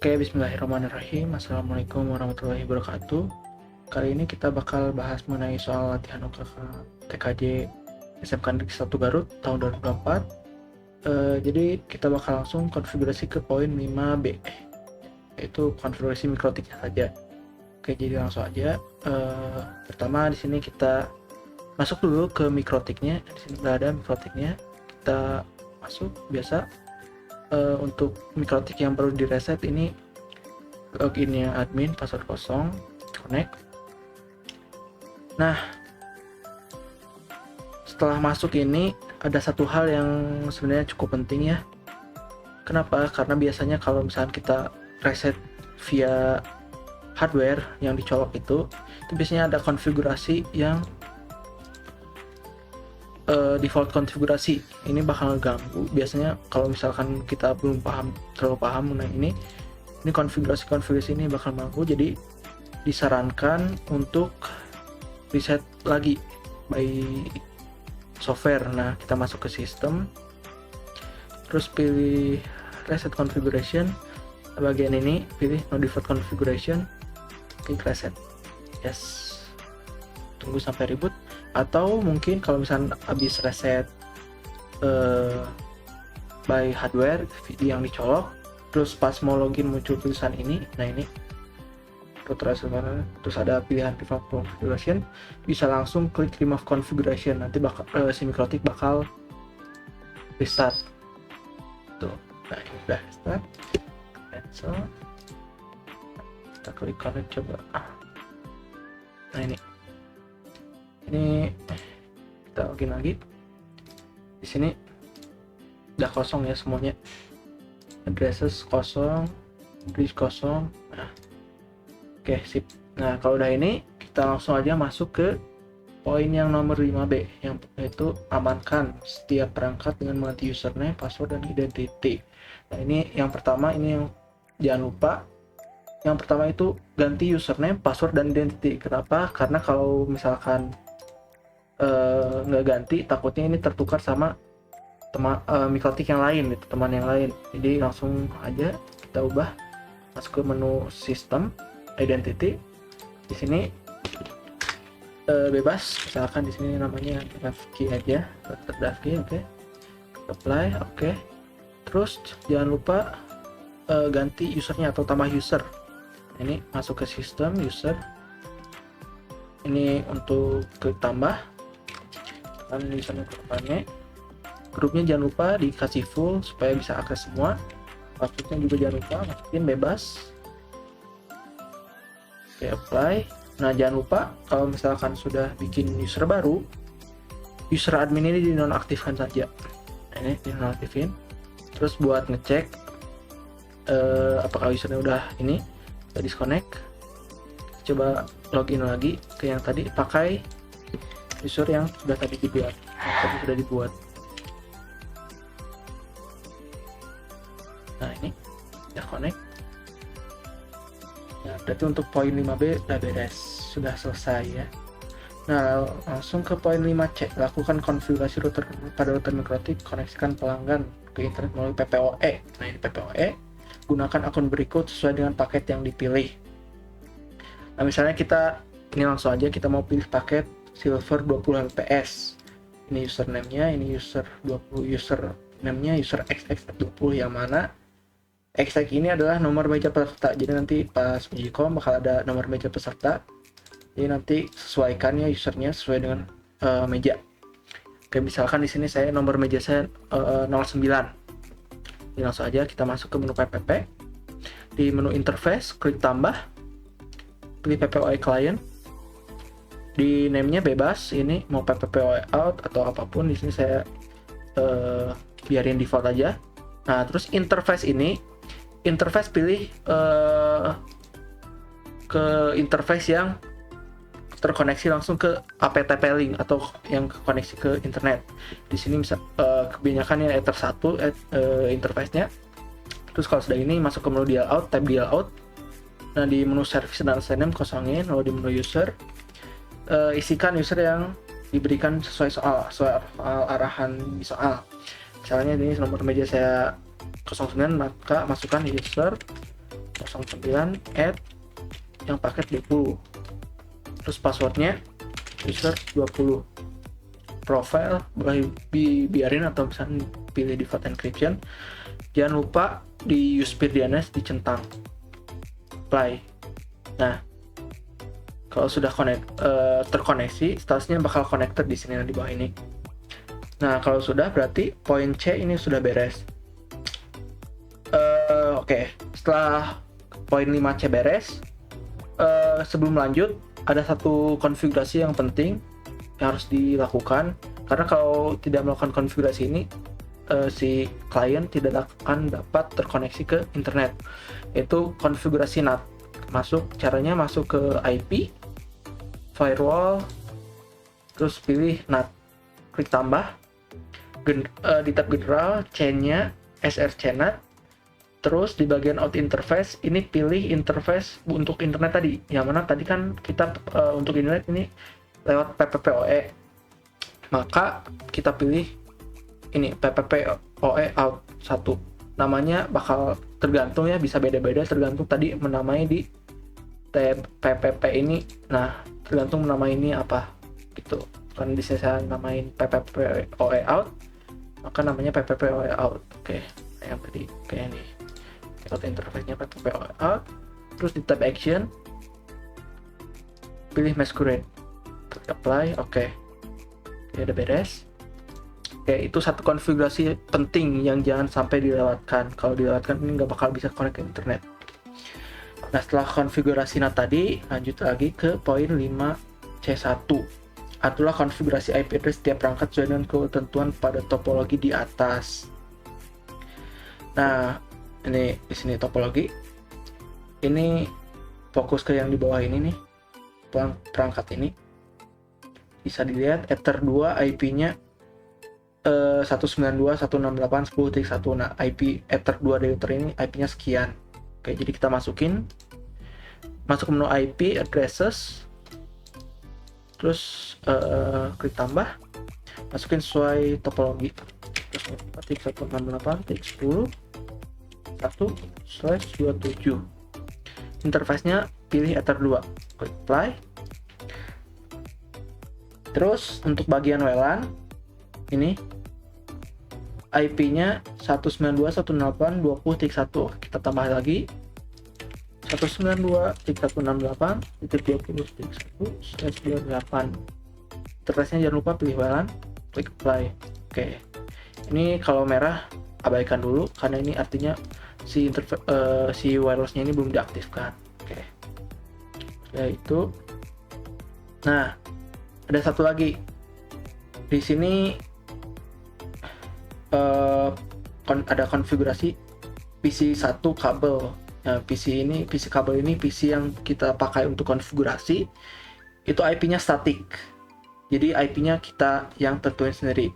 Oke, bismillahirrahmanirrahim. Assalamualaikum warahmatullahi wabarakatuh. Kali ini kita bakal bahas mengenai soal latihan UKK TKJ SMK Negeri 1 Garut tahun 2024. Jadi kita bakal langsung konfigurasi ke poin 5B, yaitu konfigurasi mikrotiknya saja. Oke, jadi langsung aja. Pertama di sini kita masuk dulu ke mikrotiknya. Di sini udah ada mikrotiknya. Kita masuk biasa. Untuk mikrotik yang baru direset ini loginnya admin, password kosong, connect. Nah, setelah masuk ini ada satu hal yang sebenarnya cukup penting ya. Kenapa? Karena biasanya kalau misalnya kita reset via hardware yang dicolok itu biasanya ada konfigurasi yang default konfigurasi. Ini bakal ngeganggu biasanya kalau misalkan kita belum terlalu paham mengenai ini konfigurasi ini bakal mengganggu. Jadi disarankan untuk reset lagi by software. Nah, kita masuk ke sistem, terus pilih reset configuration. Bagian ini pilih no default configuration, klik reset. Yes, tunggu sampai reboot. Atau mungkin kalau misalnya habis reset by hardware yang dicolok, terus pas mau login muncul tulisan ini, nah ini terus ada pilihan default configuration, bisa langsung klik remove configuration. Nanti bakal si mikrotik bakal restart tuh. Nah, ini udah restart, cancel, kita klik connect coba. Nah, ini kita login lagi. Di sini udah kosong ya semuanya, addresses kosong, disk kosong. Nah, oke, sip. Nah, kalau udah ini kita langsung aja masuk ke poin yang nomor 5B, yang yaitu amankan setiap perangkat dengan mengganti username, password, dan identity. Nah, ini yang pertama, ini yang jangan lupa. Yang pertama itu ganti username, password, dan identity. Kenapa? Karena kalau misalkan nggak ganti, takutnya ini tertukar sama mikrotik yang lain, gitu, teman yang lain. Jadi langsung aja kita ubah, masuk ke menu sistem, identity. Di sini bebas, misalkan di sini namanya Rafki aja, Rafki. Oke, apply. Oke, terus jangan lupa ganti usernya atau tambah user. Ini masuk ke sistem, user, ini untuk klik tambah, kan di sana grupnya. Grupnya jangan lupa dikasih full supaya bisa akses semua. Passwordnya juga jangan lupa masukin bebas. Oke, apply. Nah, jangan lupa kalau misalkan sudah bikin user baru, user admin ini dinonaktifkan saja. Nah, ini dinonaktifin. Terus buat ngecek apakah usernya udah ini udah disconnect, coba login lagi ke yang tadi, pakai user yang sudah tadi dibuat. Nah, ini udah connect. Nah, berarti untuk poin 5B udah beres, sudah selesai ya. Nah, langsung ke poin 5C, lakukan konfigurasi router pada router mikrotik, koneksikan pelanggan ke internet melalui PPOE. Nah, ini PPOE, gunakan akun berikut sesuai dengan paket yang dipilih. Nah, misalnya ini langsung aja kita mau pilih paket Silver 20 LPS. Ini username-nya, ini user 20, username-nya user XX20, yang mana XX ini adalah nomor meja peserta. Jadi nanti pas uji kom bakal ada nomor meja peserta. Jadi nanti sesuaikannya usernya sesuai dengan meja. Oke, misalkan di sini saya nomor meja saya 09. Jadi langsung aja kita masuk ke menu PPP. Di menu interface klik tambah, pilih PPOE client. Di name-nya bebas, ini mau PPPoE out atau apapun. Di sini saya biarin default aja. Nah, terus interface pilih ke interface yang terkoneksi langsung ke APTP link atau yang koneksi ke internet. Di sini bisa kebanyakan ya Ether 1 interface-nya. Terus kalau sudah ini masuk ke menu dial out, tab dial out. Nah, di menu service dan assignment kosongin, lalu di menu user isikan user yang diberikan sesuai soal arahan di soal. Misalnya ini nomor meja saya 09, maka masukkan user 09 add yang paket 20, terus passwordnya user 20, profile boleh biarin atau misalnya pilih default encryption. Jangan lupa di use peer DNS dicentang, apply. Nah, kalau sudah terkoneksi, statusnya bakal connected di sini di bawah ini. Nah, kalau sudah berarti poin C ini sudah beres. Oke, setelah poin 5C beres, sebelum lanjut ada satu konfigurasi yang penting yang harus dilakukan, karena kalau tidak melakukan konfigurasi ini si klien tidak akan dapat terkoneksi ke internet, yaitu konfigurasi NAT. Caranya masuk ke IP, firewall, terus pilih NAT, klik tambah, di tab general chain-nya src NAT, terus di bagian out interface ini pilih interface untuk internet tadi, yang mana tadi kan kita untuk internet ini lewat PPPoE, maka kita pilih ini PPPoE out 1. Namanya bakal tergantung ya, bisa beda-beda tergantung tadi menamai di tab PPP ini. Nah, tergantung menamai ini apa gitu. Kan bisa saya namain PPPoE out, maka namanya PPPoE out. Oke, yang tadi kayak ini. Out interface-nya PPPoE out. Terus di tab action pilih masquerade, apply. Oke, udah beres. Oke, itu satu konfigurasi penting yang jangan sampai dilewatkan. Kalau dilewatkan ini nggak bakal bisa connect ke internet. Nah, setelah konfigurasi NAT tadi, lanjut lagi ke poin 5C1. Aturlah konfigurasi IP address setiap perangkat sesuai dengan ketentuan pada topologi di atas. Nah, ini di sini topologi. Ini fokus ke yang di bawah ini nih, perangkat ini. Bisa dilihat Ether 2 IP-nya 192.168.10.1. Nah, IP Ether 2 router ini IP-nya sekian. Oke, jadi kita masuk ke menu IP addresses, terus klik tambah, masukin sesuai topologi, terus 1.10.10.1/27. Interface-nya pilih Ether 2, klik apply. Terus untuk bagian WLAN ini IP-nya 192.168.20.1. Kita tambah lagi 192.168.20.1/28. Interface-nya jangan lupa pilih WLAN, klik apply. Oke, ini kalau merah abaikan dulu karena ini artinya si wireless-nya ini belum diaktifkan. Oke, yaitu, nah ada satu lagi di sini, ada konfigurasi PC 1 kabel. Nah, PC kabel ini PC yang kita pakai untuk konfigurasi itu IP-nya statik. Jadi IP-nya kita yang tentuin sendiri.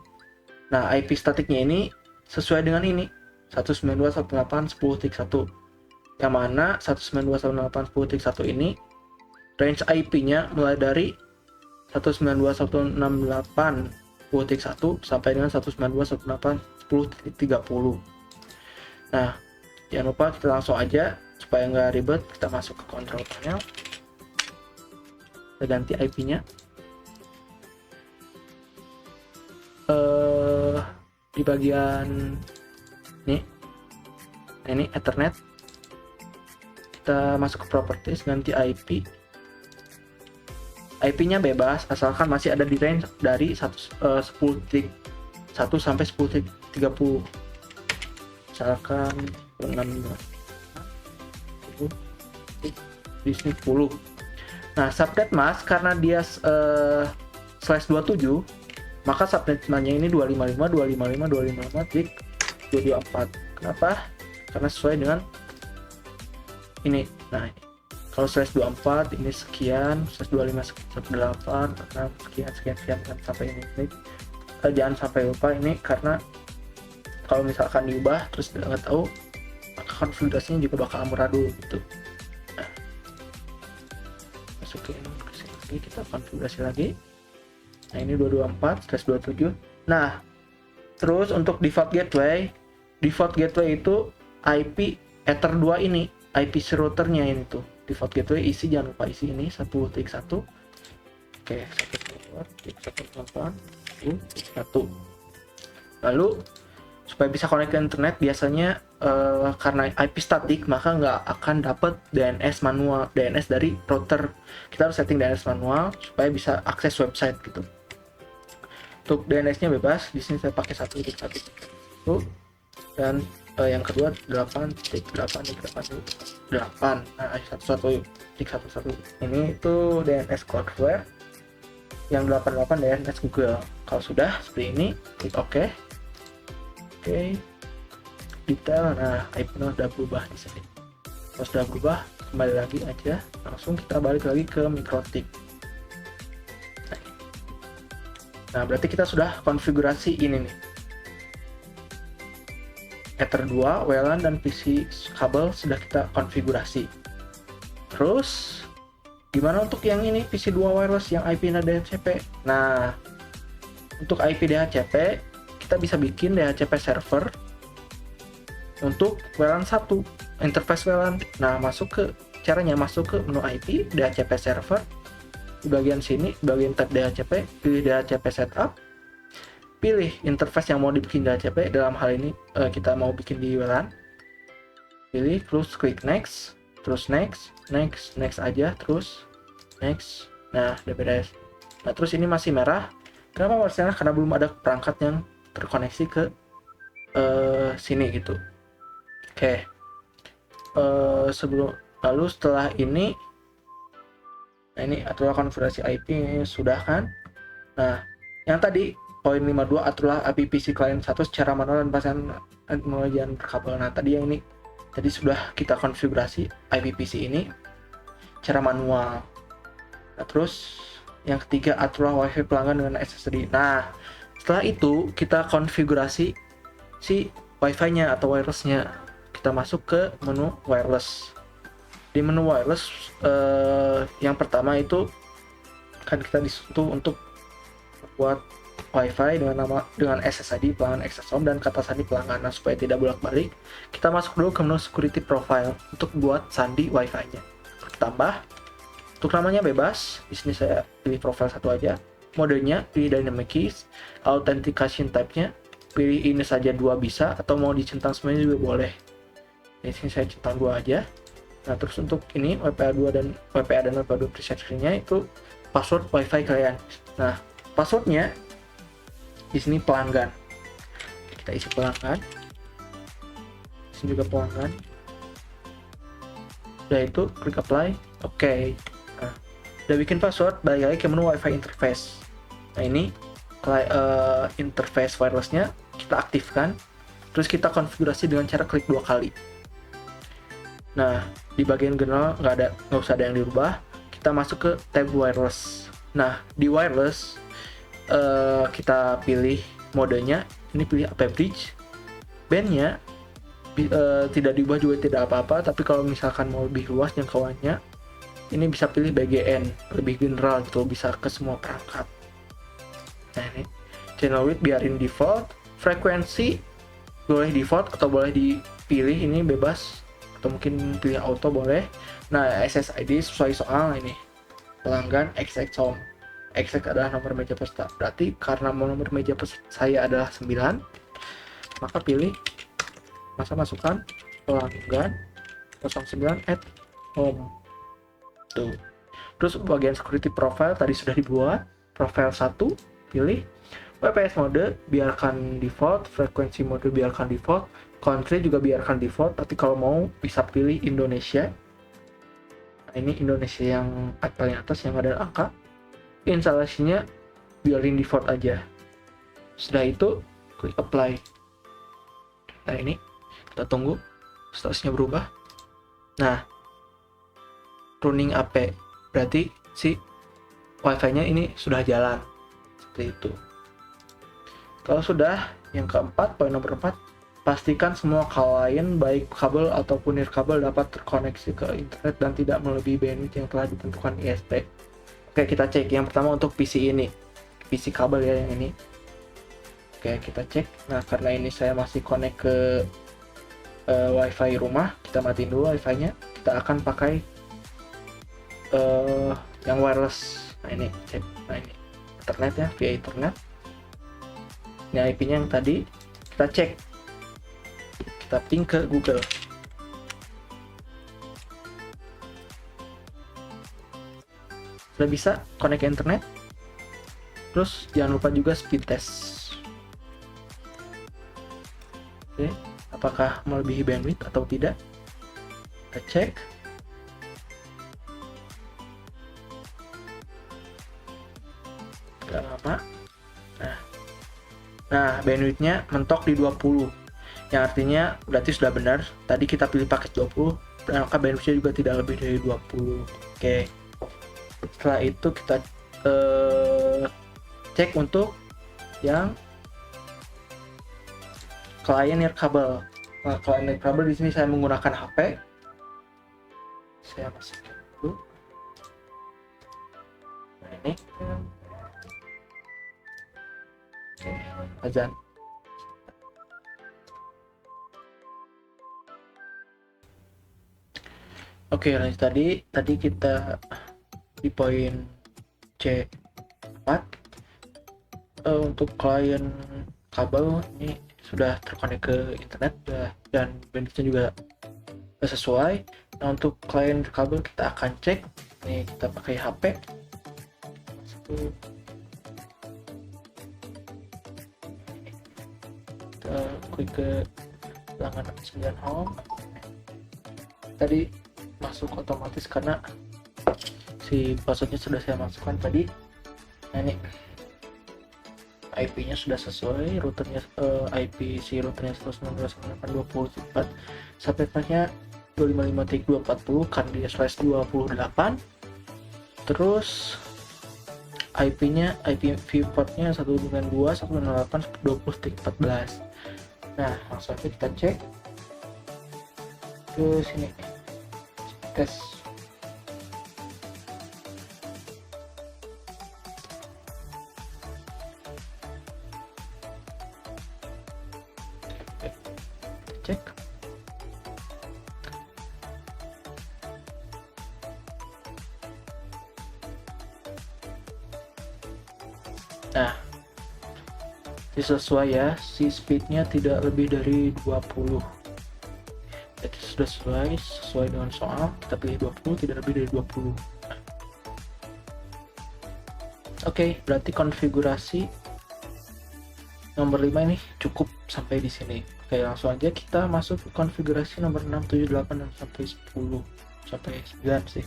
Nah, IP statiknya ini sesuai dengan ini 192.168.10.1. Yang mana 192.168.10.1 ini range IP-nya mulai dari 192.168.10.1 sampai dengan 192.168.10.30. Nah, jangan lupa kita langsung aja supaya nggak ribet, kita masuk ke control panel, kita ganti IP-nya di bagian ini Ethernet. Kita masuk ke properties, ganti IP-nya bebas asalkan masih ada di range dari 10.1 sampai 10.30. Misalkan 16 di sini 10. Nah, subnet mask karena dia /27, maka subnetnya ini 255.255.255.224. Kenapa? Karena sesuai dengan ini. Nah, kalau /24 ini sekian, /2518 karena sekian sampai ini. Jangan sampai lupa ini, karena kalau misalkan diubah terus nggak tahu, maka konfigurasinya juga bakal amburadul gitu. Nah, masukin ke sini, kita konfigurasi lagi. Nah, ini 224/27. Nah, terus untuk default gateway itu IP Ether 2 ini. IPC routernya ini tuh. Default gateway isi, jangan lupa isi ini 1.1. Oke, 1.1.1.1. Lalu supaya bisa connect ke internet biasanya karena IP statik maka nggak akan dapat DNS manual, DNS dari router. Kita harus setting DNS manual supaya bisa akses website gitu. Untuk DNS-nya bebas, di sini saya pakai 1.1 dan yang kedua 8.8.8. Nah, 1.1.1 ini itu DNS Cloudflare, yang 88 DNS Google. Kalau sudah seperti ini, klik OK. Oke, detail. Nah, IP-nya udah berubah di sini. Kalau sudah berubah, kembali lagi aja. Langsung kita balik lagi ke MikroTik. Nah, berarti kita sudah konfigurasi ini nih. Ether 2, WLAN, dan PC kabel sudah kita konfigurasi. Terus, gimana untuk yang ini, PC 2 wireless yang IP-nya DHCP? Nah, untuk IP DHCP, kita bisa bikin DHCP server untuk WLAN 1, interface WLAN. Nah, caranya masuk ke menu IP, DHCP server. Di bagian sini, bagian tab DHCP, pilih DHCP setup. Pilih interface yang mau dibikin DHCP, dalam hal ini kita mau bikin di WLAN. Pilih, terus klik next, terus next aja, terus next. Nah, udah beres. Nah, terus ini masih merah. Kenapa warnanya? Karena belum ada perangkat yang terkoneksi ke sini gitu. Oke. Lalu setelah ini, nah ini aturan konfigurasi IP sudah kan. Nah, yang tadi poin 52 aturlah IPPC client 1 secara manual dan pasang teknologi kabel. Nah, tadi yang ini tadi sudah kita konfigurasi IPPC ini secara manual. Nah, terus yang ketiga aturlah WiFi pelanggan dengan SSD. Nah, setelah itu kita konfigurasi si WiFi-nya atau wireless-nya. Kita masuk ke menu wireless. Di menu wireless yang pertama itu kan kita disuruh untuk buat WiFi dengan SSID pelanggan access home dan kata sandi pelanggan. Nah, supaya tidak bolak-balik, kita masuk dulu ke menu security profile untuk buat sandi WiFi-nya. Tambah, untuk namanya bebas. Di sini saya pilih profile 1 aja. Modenya pilih dynamic keys, authentication type-nya pilih ini saja 2 bisa, atau mau dicentang semuanya juga boleh. Di sini saya centang 2 aja. Nah, terus untuk ini WPA2 dan WPA2 preset screen-nya itu password WiFi kalian. Nah, passwordnya di sini pelanggan. Kita isi pelanggan. Di sini juga pelanggan. Udah itu klik apply. Oke. Nah, udah bikin password, balik lagi ke menu WiFi interface. Nah, ini interface wireless-nya kita aktifkan. Terus kita konfigurasi dengan cara klik 2 kali. Nah, di bagian general nggak usah ada yang dirubah. Kita masuk ke tab wireless. Nah, di wireless kita pilih modenya, ini pilih AP bridge. Bandnya tidak diubah juga tidak apa-apa, tapi kalau misalkan mau lebih luas jangkauannya, ini bisa pilih BGN, lebih general gitu, bisa ke semua perangkat. Nah, ini channel width biarin default, frekuensi boleh default atau boleh dipilih, ini bebas, atau mungkin pilih auto boleh. Nah, SSID sesuai soal ini pelanggan XX home. XX adalah nomor meja peserta. Berarti karena nomor meja peserta saya adalah 9, maka pilih masukkan pelanggan 09@home. Tuh. Terus bagian security profile tadi sudah dibuat. Profile 1 pilih WPS mode biarkan default, frekuensi mode biarkan default, country juga biarkan default, tapi kalau mau bisa pilih Indonesia. Nah, ini Indonesia yang paling atas yang ada angka. Instalasinya biarin default aja. Setelah itu klik apply. Nah, ini kita tunggu statusnya berubah. Nah, running AP berarti si WiFi-nya ini sudah jalan seperti itu. Kalau sudah, yang keempat, poin nomor 4, pastikan semua klien baik kabel ataupun nirkabel dapat terkoneksi ke internet dan tidak melebihi bandwidth yang telah ditentukan ISP. Oke, kita cek. Yang pertama untuk PC ini, PC kabel ya yang ini. Oke, kita cek. Nah, karena ini saya masih connect ke wifi rumah, kita matiin dulu wifi-nya, kita akan pakai yang wireless. Nah ini cek, nah ini internet ya, via internet. Ini IP-nya yang tadi kita cek, kita ping ke Google. Sudah bisa connect ke internet. Terus jangan lupa juga speed test. Oke, apakah melebihi bandwidth atau tidak? Kita cek. Gak lama. Nah, bandwidthnya mentok di 20, yang artinya berarti sudah benar. Tadi kita pilih paket 20, maka bandwidthnya juga tidak lebih dari 20. Oke. Setelah itu kita cek untuk yang client nirkabel. Nah, client nirkabel di sini saya menggunakan HP. Saya masukin dulu. Nah, ini. Oke, azan. Oke, lanjut tadi kita di poin C4 untuk klien kabel ini sudah terkonek ke internet dan bandwidthnya juga sesuai. Nah, untuk klien kabel kita akan cek. Nih kita pakai HP. Kita klik ke langganan 9 home. Tadi masuk otomatis karena si passwordnya sudah saya masukkan tadi. Nah ini IP-nya sudah sesuai, routernya IP si routernya 192.168.20.4, subnetnya 255.240 kan dia /28. Terus IP-nya IP viewportnya 192.168.20.14. Nah, langsung aja kita cek ke sini, tes. Cek. Nah, sesuai ya, si speednya tidak lebih dari 20. Jadi sudah sesuai dengan soal, kita pilih 20, tidak lebih dari 20. Oke, berarti konfigurasi nomor 5 ini cukup sampai di sini. Oke, langsung aja kita masuk ke konfigurasi nomor 6, 7, 8, dan sampai 10 sampai 9 sih.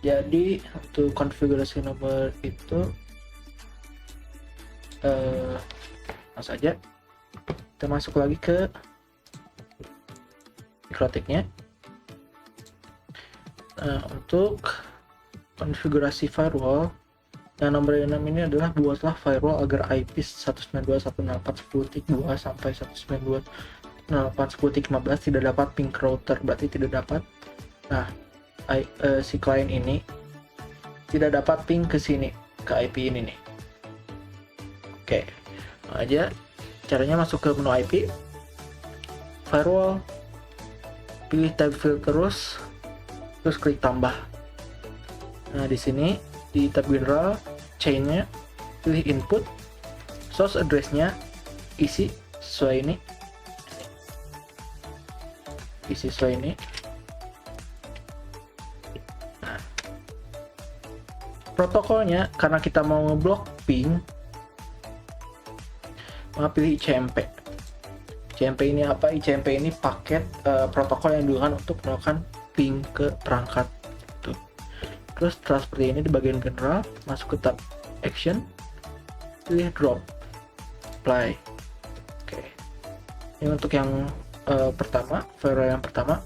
Jadi untuk konfigurasi nomor itu langsung aja kita masuk lagi ke mikrotiknya. Untuk konfigurasi firewall yang nomor 6 ini adalah buatlah firewall agar IP 192.168.10.2 sampai 192.168.10.15 tidak dapat ping ke router, berarti tidak dapat. Nah, si klien ini tidak dapat ping ke sini, ke IP ini nih. Oke, aja caranya masuk ke menu IP, firewall, pilih tab field terus klik tambah. Nah, di sini di tab general chainnya pilih input, source address-nya isi sesuai ini, Nah, protokolnya karena kita mau ngeblok ping, maka pilih ICMP. ICMP ini apa? ICMP ini paket protokol yang digunakan untuk melakukan ping ke perangkat itu. Terus setelah seperti ini di bagian general, masuk ke tab action, pilih drop, apply. Oke. Ini untuk yang pertama, firewall yang pertama.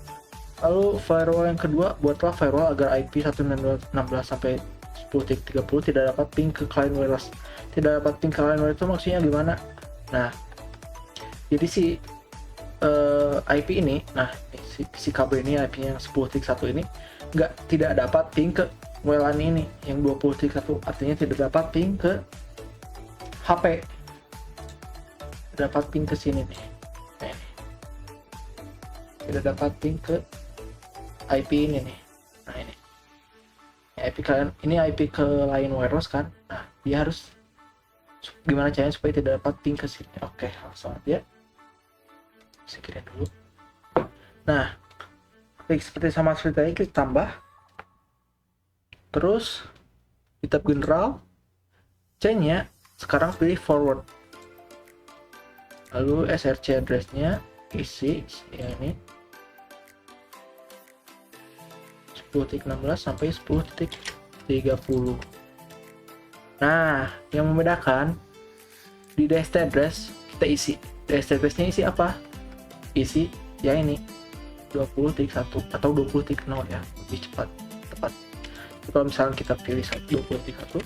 Lalu firewall yang kedua, buatlah firewall agar IP 192.16 sampai 10.30 tidak dapat ping ke client wireless. Tidak dapat ping ke client wireless itu maksudnya gimana? Nah, jadi si IP ini, nah si kabel ini IP-nya yang 10.1 ini tidak dapat ping ke WLAN ini yang 20.1, artinya tidak dapat ping ke HP, dapat ping ke sini nih. tidak dapat ping ke IP ini nih. Nah ini IP kalian, ini IP ke lain wireless kan. Nah dia harus gimana caranya supaya tidak dapat ping ke sini. Oke, langsung aja sekian dulu. Nah klik seperti sama seperti tadi, klik tambah, terus di tab general C-nya sekarang pilih forward, lalu SRC address-nya isi ya ini 10.16 sampai 10.30. Nah yang membedakan di DST address kita isi DST address-nya isi apa, isi ya ini 20.1 atau 20.0 ya, lebih cepat tepat. Jadi kalau misalnya kita pilih 20.1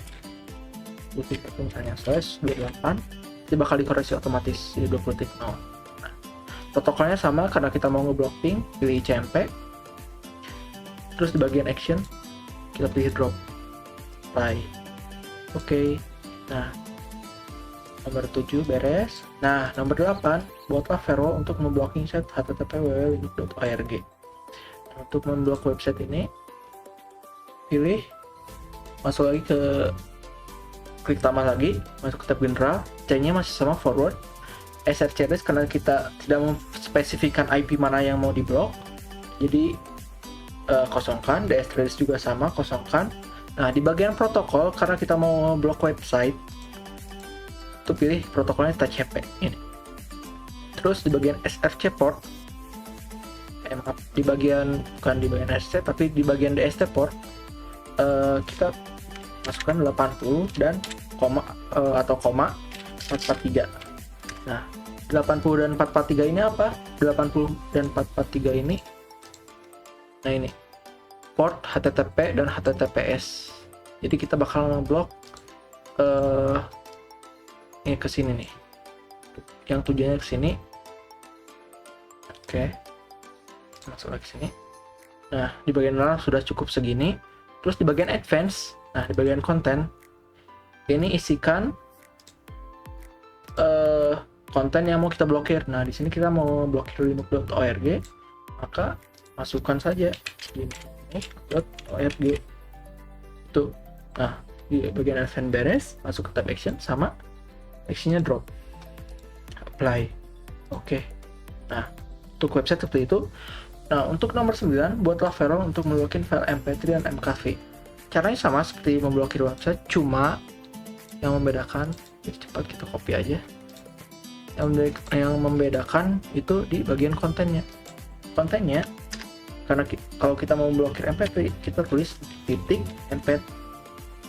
misalnya /28, itu bakal dikoreksi otomatis jadi 20.0. Nah, protokolnya sama karena kita mau ngeblocking, pilih CMP, terus di bagian action kita pilih drop apply. Oke. Nah nomor 7 beres. Nah nomor 8, buatlah firewall untuk memblocking site http://limit.org. Untuk memblok website ini pilih, masuk lagi ke klik tambah lagi, masuk ke tab general, C-nya masih sama forward, SRC address karena kita tidak memspesifikkan IP mana yang mau diblok, jadi kosongkan. DS address juga sama, kosongkan. Nah di bagian protokol karena kita mau blok website, itu pilih protokolnya TCP ini. Terus di bagian SRC port, di bagian bukan di bagian SRC tapi di bagian DST port, kita masukkan 80 dan koma atau koma 443. Nah 80 dan 443 ini apa? 80 dan 443 ini, nah ini port HTTP dan HTTPS. Jadi kita bakal ngeblok ini ke sini nih, yang tujuannya ke sini. Oke, masuk lagi sini. Nah di bagian dalam sudah cukup segini. Terus di bagian advance, nah di bagian konten ini isikan konten yang mau kita blokir. Nah di sini kita mau blokir limit.org, maka masukkan saja limit.org itu. Nah di bagian advance beres, masuk ke tab action, sama actionnya drop apply. Oke. Nah untuk website seperti itu. Nah untuk nomor 9, buatlah firewall untuk memblokir file MP3 dan MKV. Caranya sama seperti memblokir website, cuma yang membedakan, cepat kita copy aja. Yang membedakan itu di bagian kontennya. Kontennya, karena kalau kita mau memblokir MP3, kita tulis titik MP3.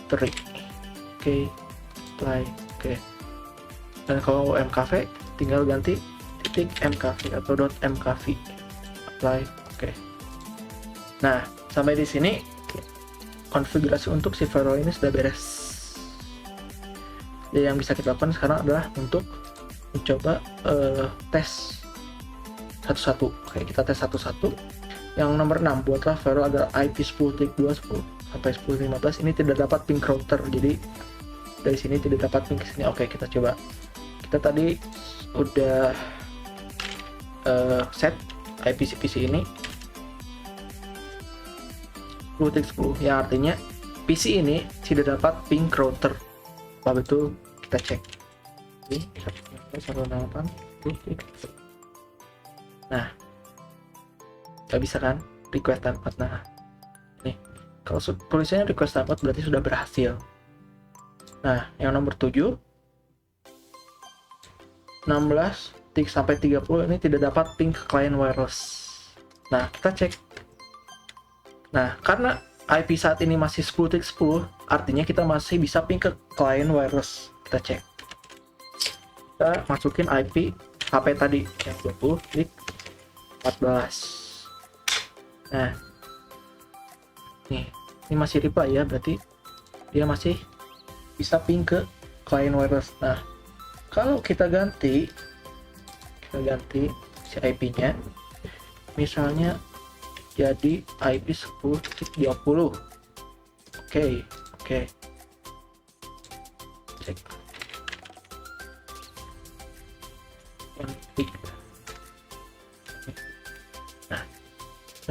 Oke, apply. Oke. Dan kalau MKV tinggal ganti titik MKV atau .mkv. Apply. Oke. Nah, sampai di sini konfigurasi untuk si firewall ini sudah beres. Jadi yang bisa kita lakukan sekarang adalah untuk mencoba tes satu-satu. Oke, kita tes satu-satu. Yang nomor 6, buatlah firewall agar IP 10.2.10 sampai 10.15 ini tidak dapat ping router. Jadi dari sini tidak dapat ping ke sini. Oke, kita coba. Kita tadi udah set IP PC ini 10.10, yang artinya PC ini tidak dapat ping router. Apa betul? Kita cek. Ini 108. Nah, nggak bisa kan request tempat. Nah, nih kalau tulisannya request tempat berarti sudah berhasil. Nah, yang nomor 7, 16 sampai 30 ini tidak dapat ping ke klien wireless. Nah, kita cek. Nah, karena IP saat ini masih 10.10, artinya kita masih bisa ping ke klien wireless. Kita cek. Kita masukin IP HP tadi yang 20.14. Nah, ini masih reply ya, berarti dia masih bisa ping ke klien wireless. Nah, kalau kita ganti si IP-nya, misalnya jadi IP 10.20. Oke. Cek.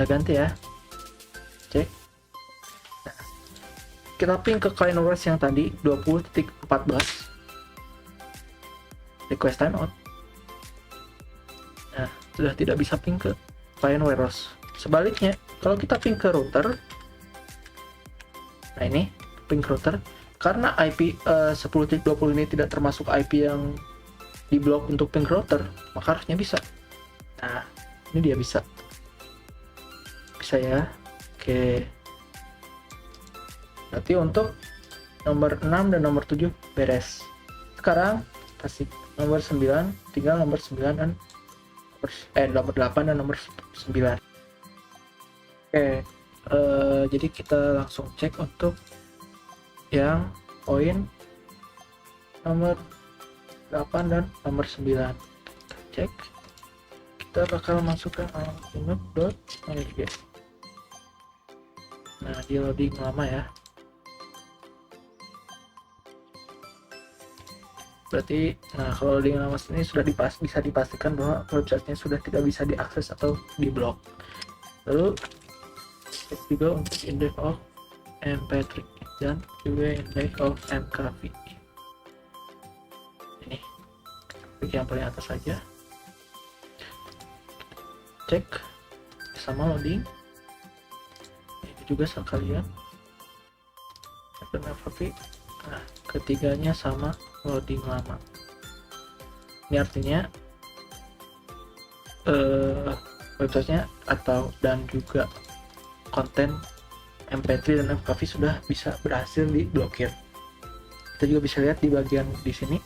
Udah ganti ya, cek. Nah, kita ping ke client OS yang tadi 20.14 request timeout. Nah, sudah tidak bisa ping ke client warehouse. Sebaliknya, kalau kita ping ke router, nah ini ping ke router, karena IP 10.20 ini tidak termasuk IP yang diblok untuk ping router, maka harusnya bisa. Nah, ini dia bisa ya. Oke, berarti untuk nomor 6 dan nomor 7 beres. Sekarang kasih nomor 9, tinggal nomor 9 dan nomor 8 dan nomor 9. Oke, jadi kita langsung cek untuk yang poin nomor 8 dan nomor 9. Kita cek, kita bakal masukkan linux.org. Nah, dia loading lama ya. Berarti, nah kalau loading lama ini sudah bisa dipastikan bahwa websitenya sudah tidak bisa diakses atau diblok. Lalu cek juga untuk index of mp3 dan juga index of mkv. Ini yang paling atas saja. Cek sama loading. Ini juga sekalian. mkv. Nah, ketiganya sama loading lama. Ini artinya websitenya atau dan juga konten mp3 dan mkv sudah bisa berhasil diblokir. Kita juga bisa lihat di bagian di sini.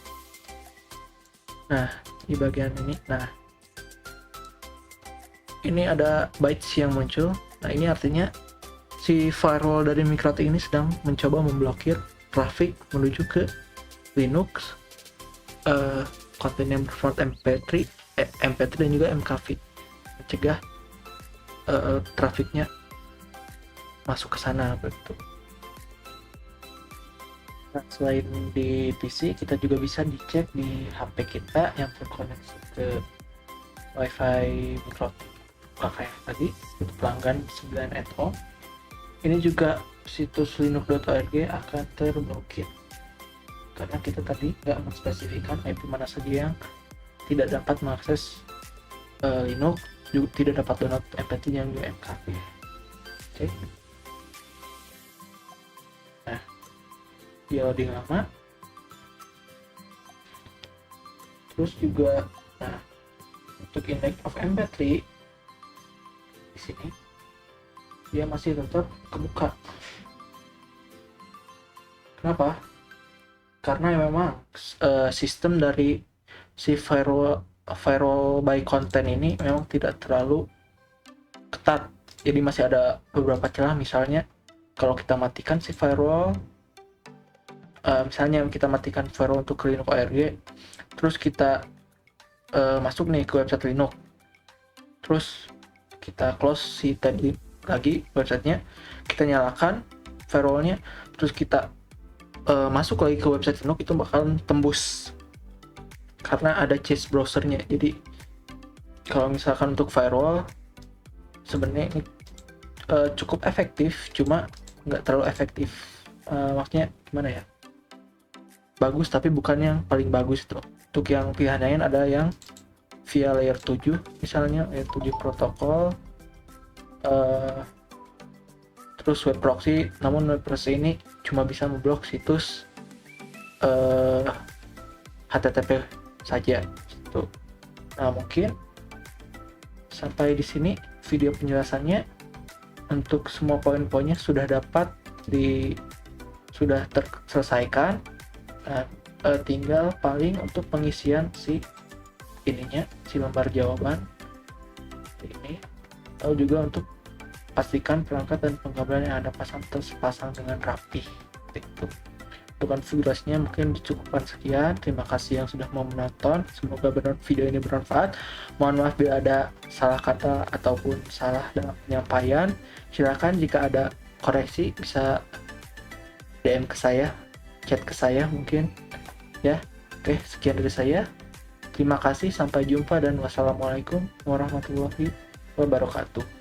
Nah, di bagian ini, nah ini ada bytes yang muncul. Nah, ini artinya si firewall dari MikroTik ini sedang mencoba memblokir traffic menuju ke Linux konten yang berformat mp3 dan juga mkv, mencegah trafficnya masuk ke sana begitu. Nah, selain di PC, kita juga bisa dicek di HP kita yang terkoneksi ke WiFi MikroTik pakai tadi untuk pelanggan 9 at home. Ini juga situs linux.org akan terblokir karena kita tadi nggak menspesifikkan IP mana saja yang tidak dapat mengakses Linux, juga tidak dapat download mp3 yang mkv. Oke. Nah, dia loading lama. Terus juga, nah untuk index of mp3 di sini dia masih tetap kebuka. Kenapa? Karena memang sistem dari si firewall by content ini memang tidak terlalu ketat. Jadi masih ada beberapa celah, misalnya kalau kita matikan si firewall, misalnya kita matikan firewall untuk Linux ORG, terus kita masuk nih ke website Linux, terus kita close si tadi lagi websitenya, kita nyalakan firewallnya, terus kita masuk lagi ke website Linux, itu bakalan tembus karena ada chase browsernya. Jadi kalau misalkan untuk firewall sebenarnya ini cukup efektif, cuma nggak terlalu efektif. Maksudnya gimana ya, bagus tapi bukan yang paling bagus tuh. Untuk yang pilihan lain ada yang via layer 7, misalnya layer 7 protokol, terus web proxy, namun web proxy ini cuma bisa memblok situs HTTP saja gitu. Nah, mungkin sampai di sini video penjelasannya. Untuk semua poin-poinnya sudah sudah terselesaikan. Nah, tinggal paling untuk pengisian si lembar jawaban ini, atau juga untuk pastikan perangkat dan pengkabelan yang ada terpasang dengan rapih gitu. Untuk konfigurasinya mungkin dicukupkan sekian. Terima kasih yang sudah mau menonton, semoga video ini bermanfaat. Mohon maaf bila ada salah kata ataupun salah dalam penyampaian. Silakan jika ada koreksi bisa DM ke saya, chat ke saya mungkin ya. Oke, sekian dari saya. Terima kasih, sampai jumpa dan wassalamualaikum warahmatullahi wabarakatuh.